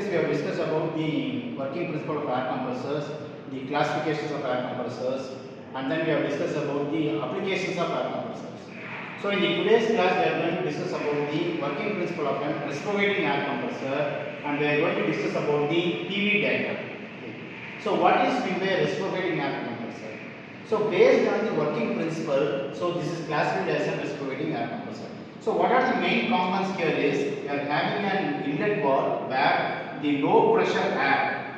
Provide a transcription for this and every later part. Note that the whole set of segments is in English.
we have discussed about the working principle of air compressors, the classifications of air compressors, and then we have discussed about the applications of air compressors. So in the today's class we are going to discuss about the working principle of an reciprocating air compressor, and we are going to discuss about the PV diagram. Okay. So what is meant by reciprocating air compressor? So based on the working principle, so this is classified as a reciprocating air compressor. So what are the main components here is, we are having an inlet valve where the low pressure air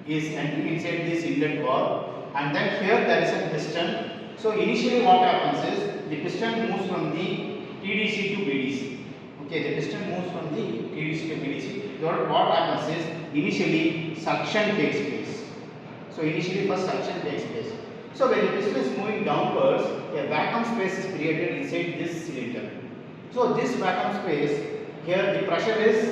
is entering inside this inlet valve, and then here there is a piston. So initially what happens is, the piston moves from the TDC to BDC. Okay, the piston moves from the TDC to BDC. What happens is, initially suction takes place. So initially first suction takes place. So when the piston is moving downwards, a vacuum space is created inside this cylinder. So this vacuum space, here the pressure is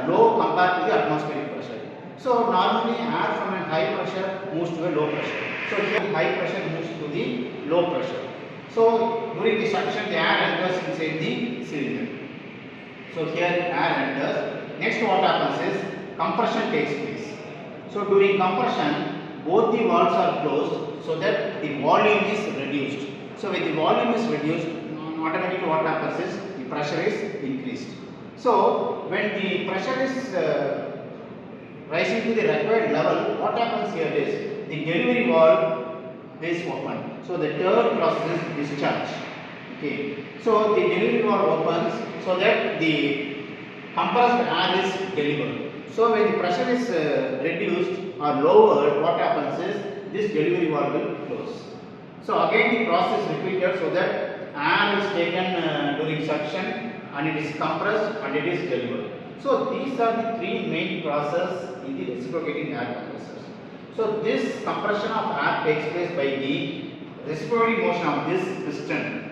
low compared to the atmospheric pressure. So normally air from a high pressure moves to a low pressure. So here high pressure moves to the low pressure. So during the suction the air enters inside the cylinder. So here air enters. Next what happens is, compression takes place. So during compression both the valves are closed so that the volume is reduced. So when the volume is reduced, automatically what happens is, the pressure is increased. So when the pressure is rising to the required level, what happens here is, the delivery valve is open. So the third process is discharge. Okay. So the delivery valve opens so that the compressed air is delivered. So when the pressure is reduced or lowered, what happens is, this delivery valve will close. So again the process is repeated so that air is taken during suction and it is compressed and it is delivered. So these are the three main processes in the reciprocating air compressors. So this compression of air takes place by the reciprocating motion of this piston.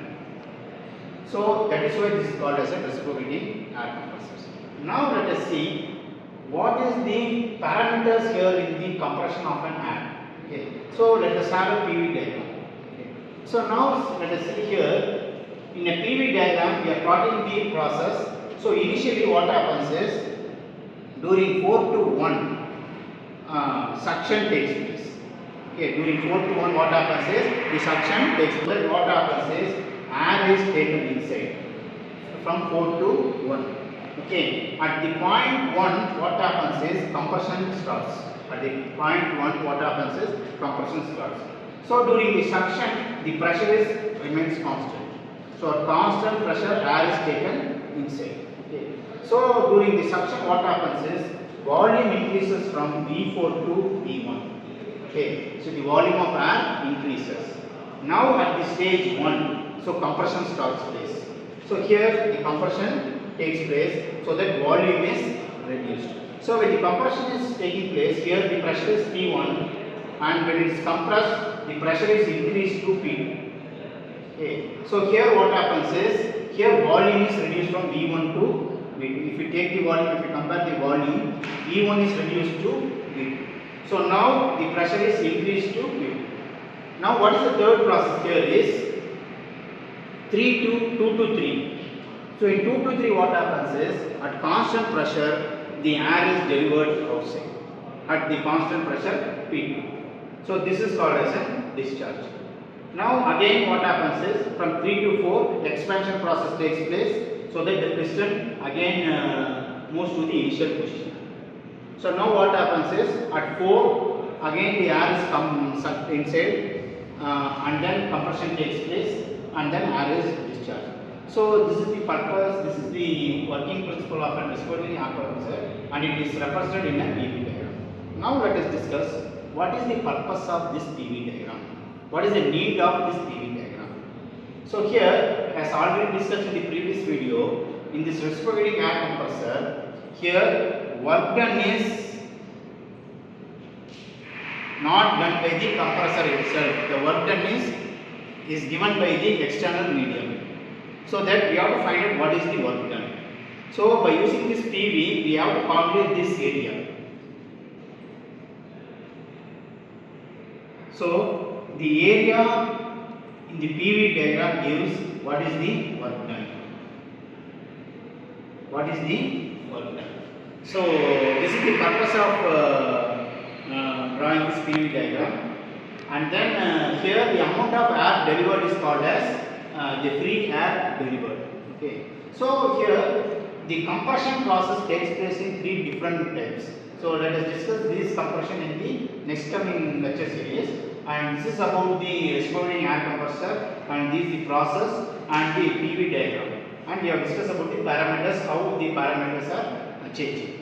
So that is why this is called as a reciprocating air compressors. Now let us see what is the parameters here in the compression of an air. Okay. So let us have a PV diagram. So now let us see here, in a PV diagram we are plotting the process. So initially what happens is, during 4 to 1 suction takes place. Okay, during 4 to 1 what happens is, the suction takes place. What happens is, air is taken inside from 4 to 1. Okay, at the point 1 what happens is, compression starts. At the point 1 what happens is, compression starts. So during the suction the pressure remains constant. So at constant pressure air is taken inside. Okay. So during the suction what happens is, volume increases from V4 to V1. Okay. So the volume of air increases. Now at the stage 1, so compression starts place. So here the compression takes place so that volume is reduced. So when the compression is taking place, here the pressure is P1, and when it is compressed the pressure is increased to P2. Okay. So here what happens is, here volume is reduced from V1 to V2. If you take the volume, if you compare the volume, V1 is reduced to V2. So now the pressure is increased to V2. Now what is the third process here is, 2 to 3. So in 2 to 3 what happens is, at constant pressure the air is delivered outside at the constant pressure P2. So this is called as a discharge. Now again what happens is, from 3 to 4 expansion process takes place so that the piston again moves to the initial position. So now what happens is, at 4 again the air is sucked inside and then compression takes place and then air is discharged. So this is the purpose, this is the working principle of a reciprocating air compressor, and it is represented in a PV diagram. Now let us discuss what is the purpose of this PV diagram. What is the need of this PV diagram? So here, as already discussed in the previous video, in this reciprocating air compressor, here work done is not done by the compressor itself. The work done is given by the external medium. So that we have to find out what is the work done. So by using this PV, we have to calculate this area. So the area in the PV diagram gives what is the work done. What is the work done? So this is the purpose of drawing this PV diagram. And then here the amount of air delivered is called as the free air delivered. Okay. So here the compression process takes place in 3 different types. So let us discuss this compression in the next coming lecture series. And this is about the reciprocating air compressor, and this is the process and the PV diagram. And we have discussed about the parameters, how the parameters are changing.